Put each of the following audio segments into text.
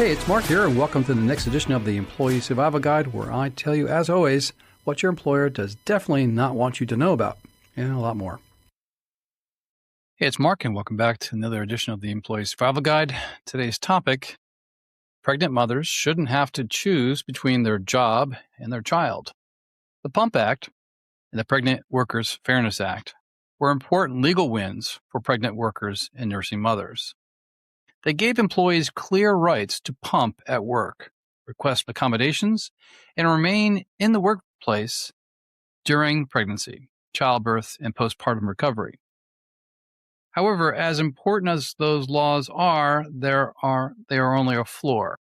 Hey, it's Mark here, and welcome to the next edition of the Employee Survival Guide, where I tell you, as always, what your employer does definitely not want you to know about, and a lot more. Hey, it's Mark, and welcome back to another edition of the Employee Survival Guide. Today's topic, pregnant mothers shouldn't have to choose between their job and their child. The PUMP Act and the Pregnant Workers Fairness Act were important legal wins for pregnant workers and nursing mothers. They gave employees clear rights to pump at work, request accommodations, and remain in the workplace during pregnancy, childbirth, and postpartum recovery. However, as important as those laws are, they are only a floor.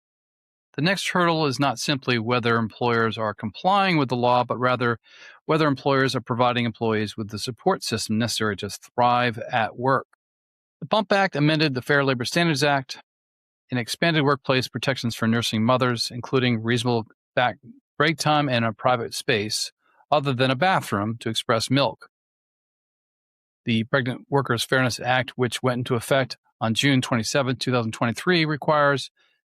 The next hurdle is not simply whether employers are complying with the law, but rather whether employers are providing employees with the support system necessary to thrive at work. The PUMP Act amended the Fair Labor Standards Act and expanded workplace protections for nursing mothers, including reasonable break time and a private space other than a bathroom to express milk. The Pregnant Workers Fairness Act, which went into effect on June 27, 2023, requires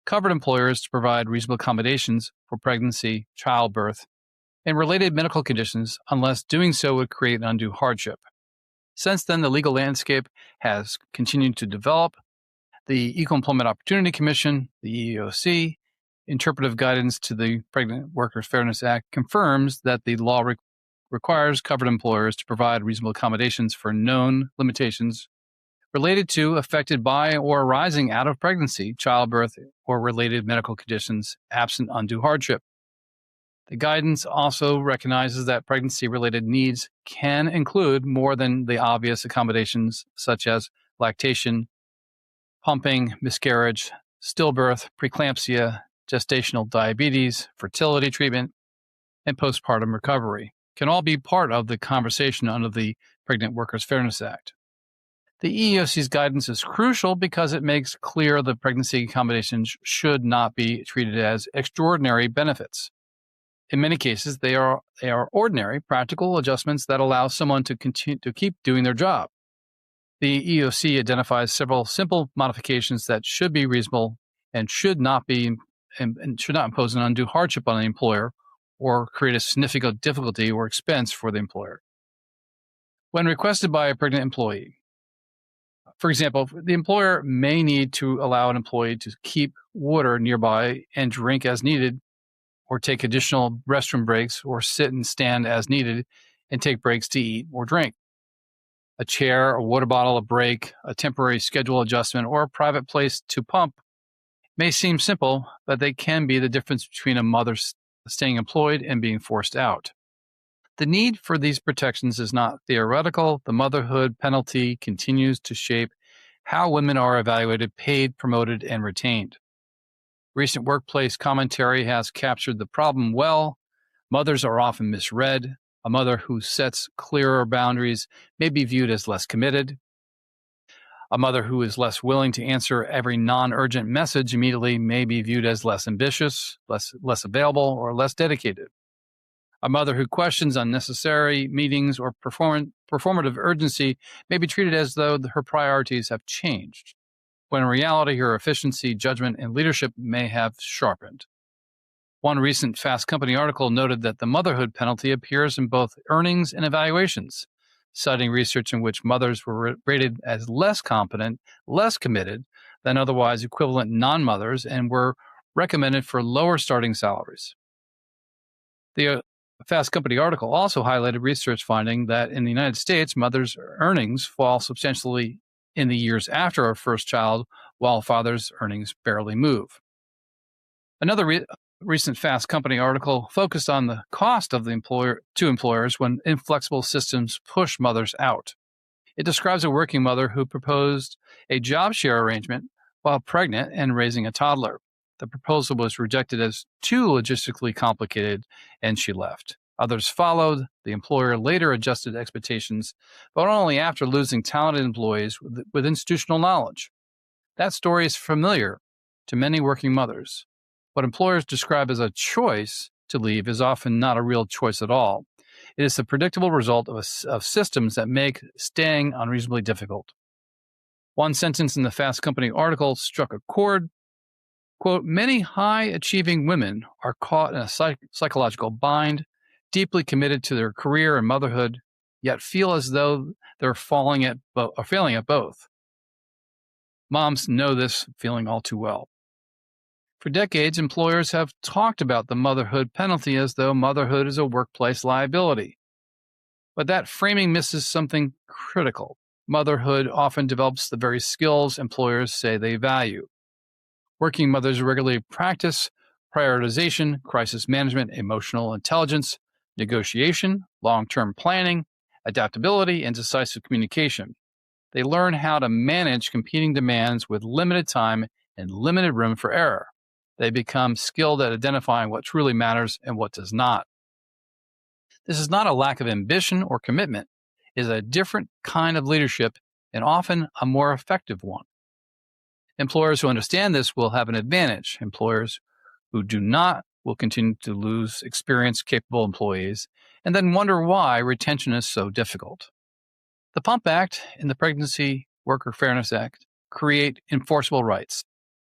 covered employers to provide reasonable accommodations for pregnancy, childbirth, and related medical conditions unless doing so would create an undue hardship. Since then, the legal landscape has continued to develop. The Equal Employment Opportunity Commission, the EEOC, interpretive guidance to the Pregnant Workers Fairness Act confirms that the law requires covered employers to provide reasonable accommodations for known limitations related to, affected by, or arising out of pregnancy, childbirth, or related medical conditions absent undue hardship. The guidance also recognizes that pregnancy-related needs can include more than the obvious accommodations such as lactation, pumping, miscarriage, stillbirth, preeclampsia, gestational diabetes, fertility treatment, and postpartum recovery can all be part of the conversation under the Pregnant Workers Fairness Act. The EEOC's guidance is crucial because it makes clear that pregnancy accommodations should not be treated as extraordinary benefits. In many cases, they are ordinary, practical adjustments that allow someone to continue to keep doing their job. The EEOC identifies several simple modifications that should be reasonable and should not impose an undue hardship on the employer or create a significant difficulty or expense for the employer. When requested by a pregnant employee, for example, the employer may need to allow an employee to keep water nearby and drink as needed, or take additional restroom breaks, or sit and stand as needed and take breaks to eat or drink. A chair, a water bottle, a break, a temporary schedule adjustment, or a private place to pump may seem simple, but they can be the difference between a mother staying employed and being forced out. The need for these protections is not theoretical. The motherhood penalty continues to shape how women are evaluated, paid, promoted, and retained. Recent workplace commentary has captured the problem well. Mothers are often misread. A mother who sets clearer boundaries may be viewed as less committed. A mother who is less willing to answer every non-urgent message immediately may be viewed as less ambitious, less available, or less dedicated. A mother who questions unnecessary meetings or performative urgency may be treated as though her priorities have changed, when in reality her efficiency, judgment, and leadership may have sharpened. One recent Fast Company article noted that the motherhood penalty appears in both earnings and evaluations, citing research in which mothers were rated as less competent, less committed than otherwise equivalent non-mothers, and were recommended for lower starting salaries. The Fast Company article also highlighted research finding that in the United States, mothers' earnings fall substantially in the years after our first child, while fathers' earnings barely move. Another recent Fast Company article focused on the cost of the employers when inflexible systems push mothers out. It describes a working mother who proposed a job share arrangement while pregnant and raising a toddler. The proposal was rejected as too logistically complicated, and she left. Others followed. The employer later adjusted expectations, but only after losing talented employees with institutional knowledge. That story is familiar to many working mothers. What employers describe as a choice to leave is often not a real choice at all. It is the predictable result of systems that make staying unreasonably difficult. One sentence in the Fast Company article struck a chord. Quote, many high-achieving women are caught in a psychological bind, deeply committed to their career and motherhood, yet feel as though they're failing at both. Moms know this feeling all too well. For decades, employers have talked about the motherhood penalty as though motherhood is a workplace liability. But that framing misses something critical. Motherhood often develops the very skills employers say they value. Working mothers regularly practice prioritization, crisis management, emotional intelligence, negotiation, long-term planning, adaptability, and decisive communication. They learn how to manage competing demands with limited time and limited room for error. They become skilled at identifying what truly matters and what does not. This is not a lack of ambition or commitment. It is a different kind of leadership and often a more effective one. Employers who understand this will have an advantage. Employers who do not will continue to lose experienced, capable employees and then wonder why retention is so difficult. The PUMP Act and the Pregnancy Worker Fairness Act create enforceable rights,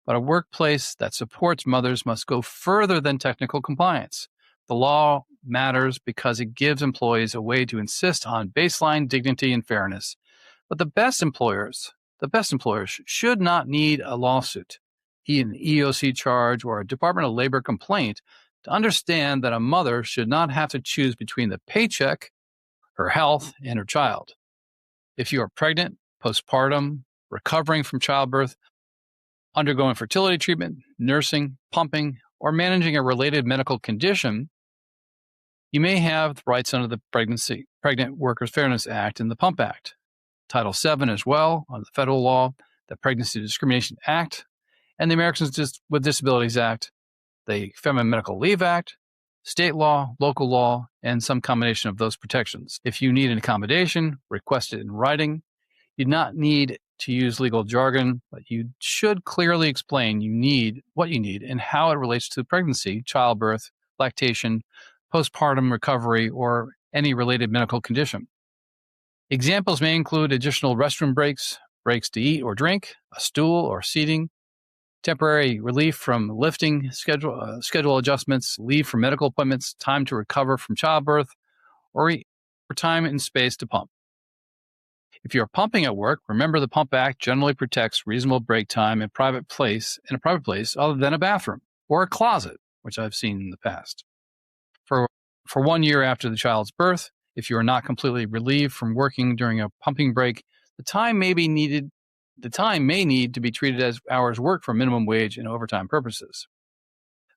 but a workplace that supports mothers must go further than technical compliance. The law matters because it gives employees a way to insist on baseline dignity and fairness. But the best employers should not need a lawsuit, an EEOC charge, or a Department of Labor complaint to understand that a mother should not have to choose between the paycheck, her health, and her child. If you are pregnant, postpartum, recovering from childbirth, undergoing fertility treatment, nursing, pumping, or managing a related medical condition, you may have rights under the Pregnant Workers Fairness Act and the PUMP Act, Title VII as well, under the federal law, the Pregnancy Discrimination Act, and the Americans with Disabilities Act, the Family Medical Leave Act, state law, local law, and some combination of those protections. If you need an accommodation, request it in writing. You do not need to use legal jargon, but you should clearly explain what you need and how it relates to pregnancy, childbirth, lactation, postpartum recovery, or any related medical condition. Examples may include additional restroom breaks, breaks to eat or drink, a stool or seating, temporary relief from lifting, schedule adjustments, leave for medical appointments, time to recover from childbirth, or time and space to pump. If you're pumping at work, remember the PUMP Act generally protects reasonable break time in a private place other than a bathroom or a closet, which I've seen in the past. For 1 year after the child's birth, if you are not completely relieved from working during a pumping break, the time may need to be treated as hours worked for minimum wage and overtime purposes.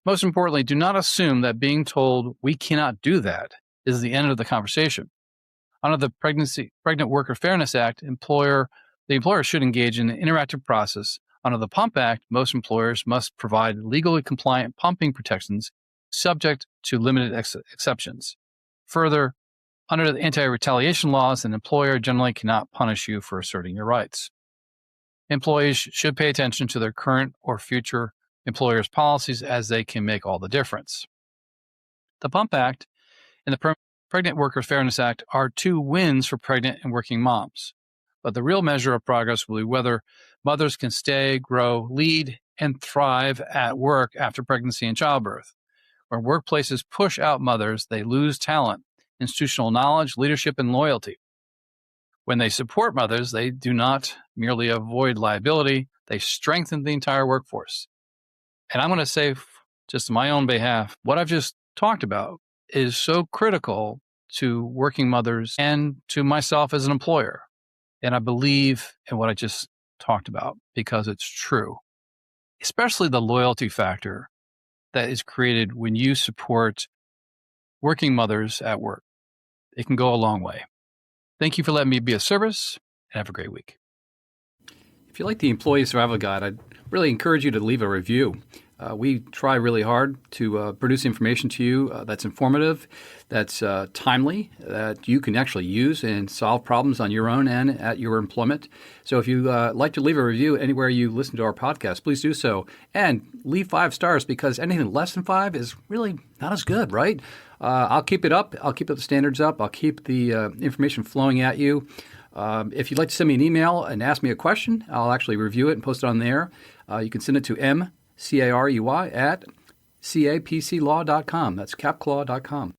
Most importantly, do not assume that being told we cannot do that is the end of the conversation. Under the Pregnant Worker Fairness Act, the employer should engage in an interactive process. Under the PUMP Act, most employers must provide legally compliant pumping protections subject to limited exceptions. Further, under the anti-retaliation laws, an employer generally cannot punish you for asserting your rights. Employees should pay attention to their current or future employers' policies as they can make all the difference. The PUMP Act and the Pregnant Workers Fairness Act are two wins for pregnant and working moms. But the real measure of progress will be whether mothers can stay, grow, lead, and thrive at work after pregnancy and childbirth. When workplaces push out mothers, they lose talent, institutional knowledge, leadership, and loyalty. When they support mothers, they do not merely avoid liability, they strengthen the entire workforce. And I'm going to say, just on my own behalf, what I've just talked about is so critical to working mothers and to myself as an employer. And I believe in what I just talked about because it's true, especially the loyalty factor that is created when you support working mothers at work. It can go a long way. Thank you for letting me be of service, and have a great week. If you like the Employee Survival Guide, I'd really encourage you to leave a review. We try really hard to produce information to you that's informative, that's timely, that you can actually use and solve problems on your own and at your employment. So if you like to leave a review anywhere you listen to our podcast, please do so. And leave 5 stars because anything less than 5 is really not as good, right? I'll keep it up. I'll keep the standards up. I'll keep the information flowing at you. If you'd like to send me an email and ask me a question, I'll actually review it and post it on there. You can send it to Carey, at capclaw.com. That's capclaw.com.